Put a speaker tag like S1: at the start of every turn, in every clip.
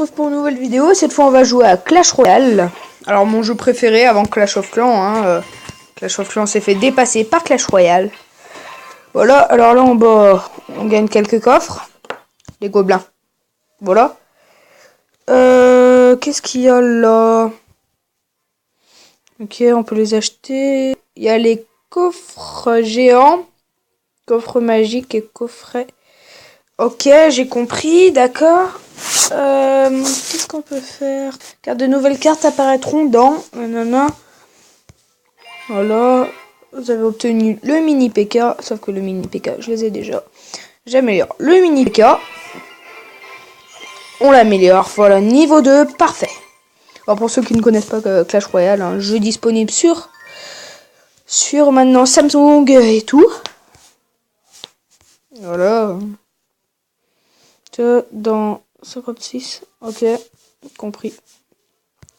S1: Pour une nouvelle vidéo, cette fois on va jouer à Clash Royale. Alors mon jeu préféré avant Clash of Clans, hein, Clash of Clans s'est fait dépasser par Clash Royale. Voilà, alors là on gagne quelques coffres. Les gobelins. Voilà. Qu'est-ce qu'il y a là? Ok, on peut les acheter. Il y a les coffres géants, coffres magiques et coffrets. Ok, j'ai compris, d'accord. Qu'est-ce qu'on peut faire? Car de nouvelles cartes apparaîtront dans... Nanana. Voilà. Vous avez obtenu le mini PK. Sauf que le mini PK, je les ai déjà. J'améliore le mini PK. On l'améliore. Voilà, niveau 2, parfait. Alors pour ceux qui ne connaissent pas Clash Royale, un jeu disponible sur maintenant Samsung et tout. Voilà. Dans 56. Ok, compris.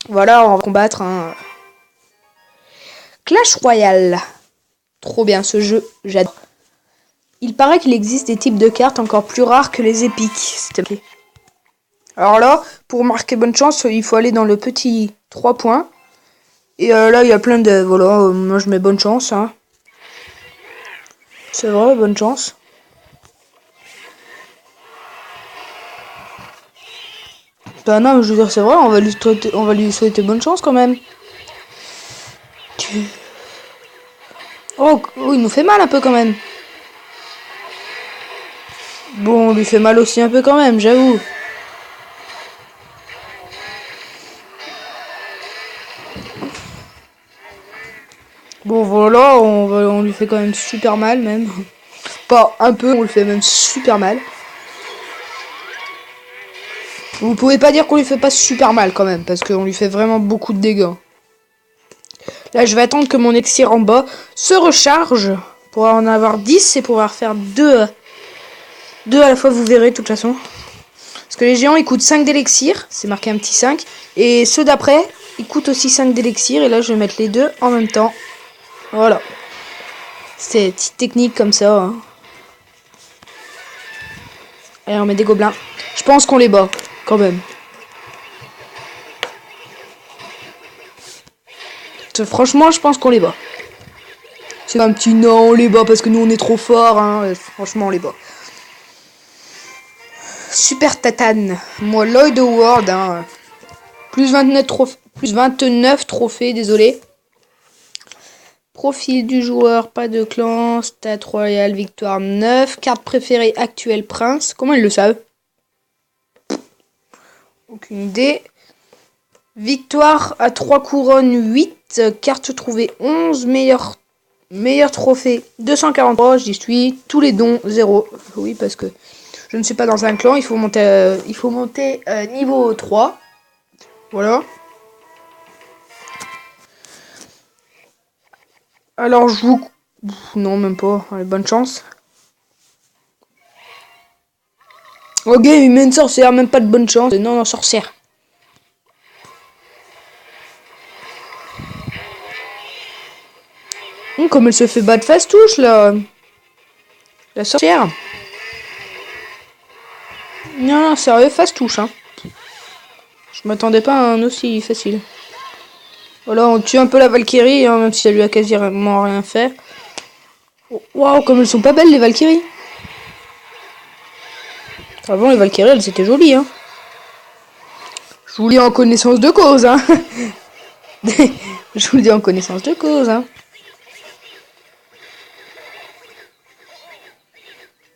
S1: Voilà, on va combattre un Clash Royale. Trop bien ce jeu, j'adore. Il paraît qu'il existe des types de cartes encore plus rares que les épiques. Alors là, pour marquer bonne chance, il faut aller dans le petit 3 points. Et là, il y a plein de... Voilà, moi je mets bonne chance. Hein. C'est vrai, bonne chance. Bah non, je veux dire, c'est vrai, on va lui souhaiter bonne chance quand même. Oh, il nous fait mal un peu quand même. Bon, on lui fait mal aussi un peu quand même, j'avoue. Bon, voilà, on lui fait quand même super mal même. Pas un peu, on le fait même super mal. Vous pouvez pas dire qu'on lui fait pas super mal quand même, parce qu'on lui fait vraiment beaucoup de dégâts. Là, je vais attendre que mon élixir en bas se recharge pour en avoir 10 et pouvoir faire 2 à la fois, vous verrez de toute façon. Parce que les géants, ils coûtent 5 d'élixir, c'est marqué un petit 5. Et ceux d'après, ils coûtent aussi 5 d'élixir, et là, je vais mettre les deux en même temps. Voilà. C'est une petite technique comme ça. Hein. Allez, on met des gobelins. Je pense qu'on les bat, quand même. Franchement, je pense qu'on les bat. C'est un petit non, on les bat parce que nous, on est trop forts. Hein. Franchement, on les bat. Super Tatane. Moi, Lloyd Howard. Hein. Plus 29 trophées, désolé. Profil du joueur, pas de clan, stat royal, victoire 9, carte préférée actuelle prince. Comment ils le savent? Aucune idée. Victoire à 3 couronnes 8, carte trouvée 11, meilleur trophée 243, j'y suis, tous les dons 0. Oui, parce que je ne suis pas dans un clan, il faut monter, niveau 3. Voilà. Alors je vous... Non, même pas. Allez, bonne chance. Ok, il met une sorcière, même pas de bonne chance. Non, non, sorcière. Comme elle se fait battre face touche, là. La sorcière. Non, non, sérieux, face touche, hein. Je m'attendais pas à un aussi facile. Voilà, on tue un peu la Valkyrie, hein, même si elle lui a quasiment rien fait. Waouh, comme elles sont pas belles, les Valkyries. Avant, les Valkyries, elles étaient jolies, hein. Je vous le dis en connaissance de cause, hein. Je vous le dis en connaissance de cause, hein.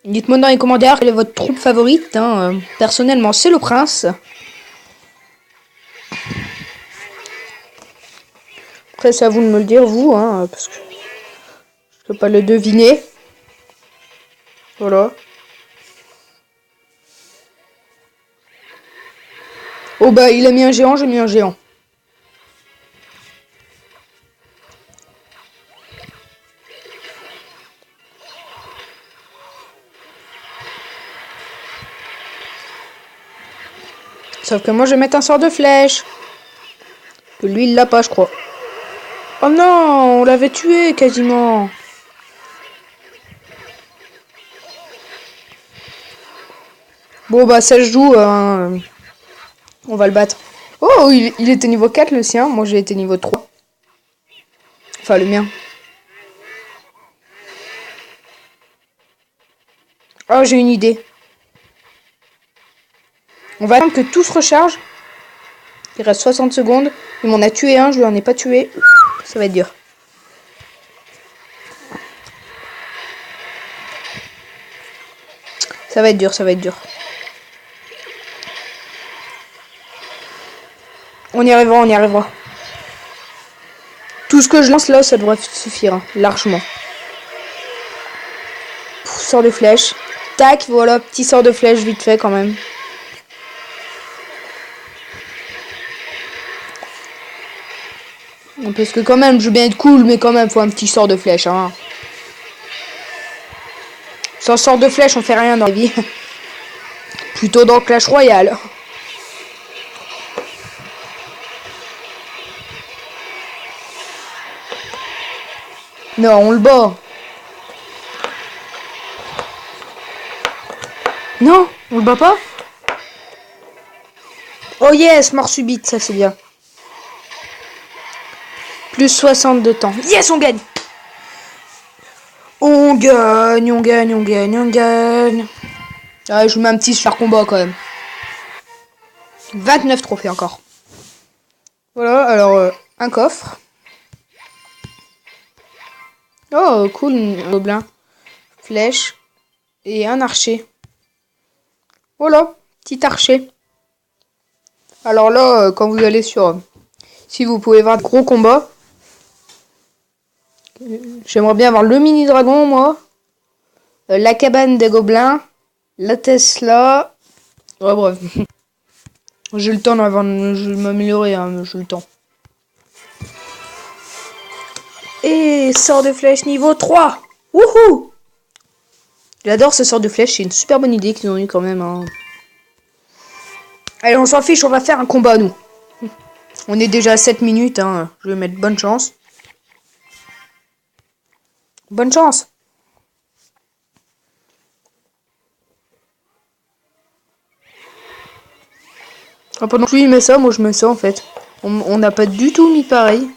S1: Dites-moi dans les commentaires quelle est votre troupe favorite. Hein. Personnellement, c'est le prince. Après, c'est à vous de me le dire, vous, hein, parce que je peux pas le deviner. Voilà. Oh bah, il a mis un géant, j'ai mis un géant. Sauf que moi, je vais mettre un sort de flèche. Que lui, il l'a pas, je crois. Oh non, on l'avait tué quasiment. Bon bah, ça se joue, hein. On va le battre. Oh, il était niveau 4 le sien. Moi j'ai été niveau 3. Enfin le mien. Oh, j'ai une idée. On va attendre que tout se recharge. Il reste 60 secondes. Il m'en a tué un, je lui en ai pas tué. Ça va être dur. Ça va être dur, ça va être dur. On y arrivera, on y arrivera. Tout ce que je lance là, ça devrait suffire, hein, largement. Sort de flèche. Tac, voilà, petit sort de flèche vite fait quand même. Parce que quand même, je veux bien être cool, mais quand même, faut un petit sort de flèche, hein. Sans sort de flèche, on fait rien dans la vie. Plutôt dans Clash Royale. Non, on le bat. Non, on le bat pas. Oh yes, mort subite, ça c'est bien. Plus 60 de temps. Yes, on gagne. On gagne, on gagne, on gagne, on gagne. Ah, je vous mets un petit super combat quand même. 29 trophées encore. Voilà, alors un coffre. Oh, cool, un gobelin. Flèche. Et un archer. Voilà, petit archer. Alors là, quand vous allez sur... si vous pouvez voir de gros combats. J'aimerais bien avoir le mini dragon, moi. La cabane des gobelins. La Tesla. Ouais, bref. J'ai le temps avant de m'améliorer, hein, j'ai le temps. Et sort de flèche niveau 3. Wouhou! J'adore ce sort de flèche, c'est une super bonne idée qu'ils ont eu quand même. Hein. Allez, on s'en fiche, on va faire un combat, nous. On est déjà à 7 minutes, hein. Je vais mettre bonne chance. Bonne chance. Ah, pendant que lui il met ça, moi je mets ça en fait. On n'a pas du tout mis pareil.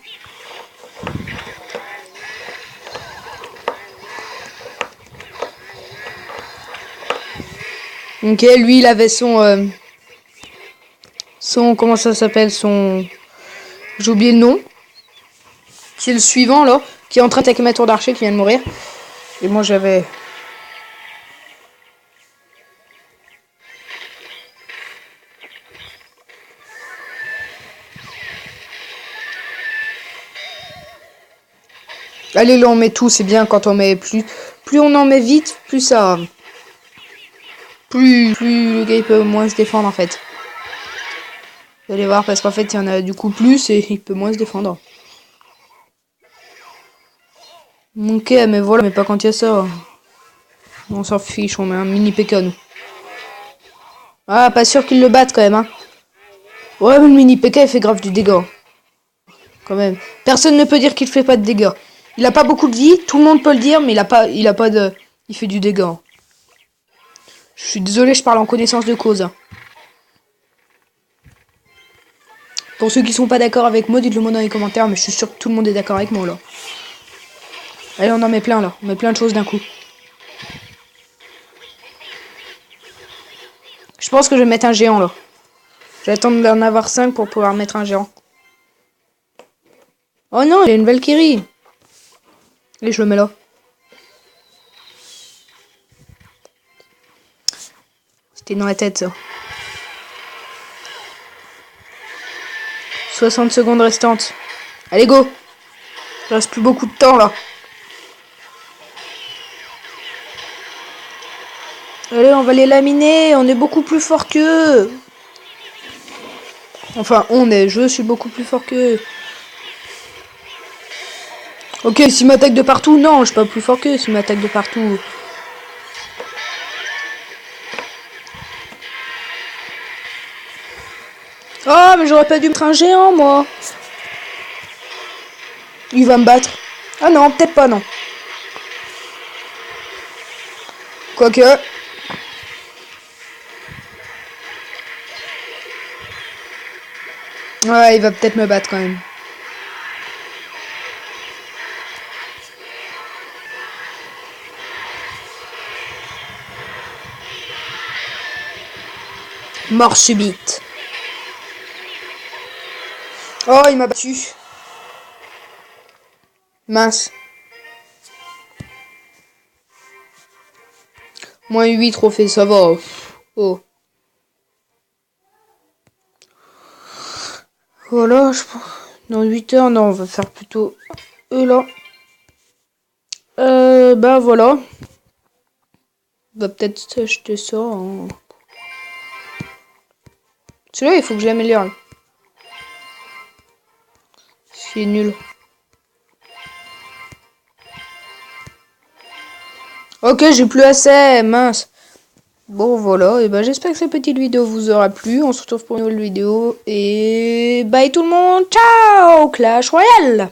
S1: Ok, lui il avait son... comment ça s'appelle, son... J'ai oublié le nom. C'est le suivant là, qui est en train d'attaquer ma tour d'archer qui vient de mourir. Et moi j'avais... Allez là on met tout, c'est bien quand on met plus on en met vite, plus ça... Plus le gars il peut moins se défendre en fait. Vous allez voir parce qu'en fait il y en a du coup plus et il peut moins se défendre. Ok mais voilà, mais pas quand il y a ça. On s'en fiche, on met un mini PK nous. Ah pas sûr qu'il le batte quand même hein. Ouais mais le mini PK il fait grave du dégât. Quand même. Personne ne peut dire qu'il fait pas de dégâts. Il a pas beaucoup de vie, tout le monde peut le dire, mais il a pas de... Il fait du dégât. Je suis désolé, je parle en connaissance de cause. Pour ceux qui sont pas d'accord avec moi, dites-le moi dans les commentaires, mais je suis sûr que tout le monde est d'accord avec moi là. Allez, on en met plein là, on met plein de choses d'un coup. Je pense que je vais mettre un géant là. J'attends d'en avoir 5 pour pouvoir mettre un géant. Oh non, il y a une Valkyrie. Et je le mets là. C'était dans la tête ça. 60 secondes restantes. Allez go. Il reste plus beaucoup de temps là. Allez, on va les laminer, on est beaucoup plus fort qu'eux. Enfin, je suis beaucoup plus fort qu'eux. Ok, s'ils m'attaquent de partout, non, je suis pas plus fort qu'eux s'ils m'attaquent de partout. Oh, mais j'aurais pas dû mettre un géant, moi. Il va me battre. Ah non, peut-être pas, non. Quoique. Ouais, il va peut-être me battre quand même. Mort subite. Oh, il m'a battu. Mince. Moins 8 trophées, ça va. Oh. Voilà, je pense. Dans 8 heures, non, on va faire plutôt là. Bah voilà. On va peut-être acheter ça. Hein. Celui-là, il faut que je l'améliore. C'est nul. Ok, j'ai plus assez, mince. Bon, voilà, et ben j'espère que cette petite vidéo vous aura plu. On se retrouve pour une nouvelle vidéo. Et bye tout le monde, ciao, Clash Royale.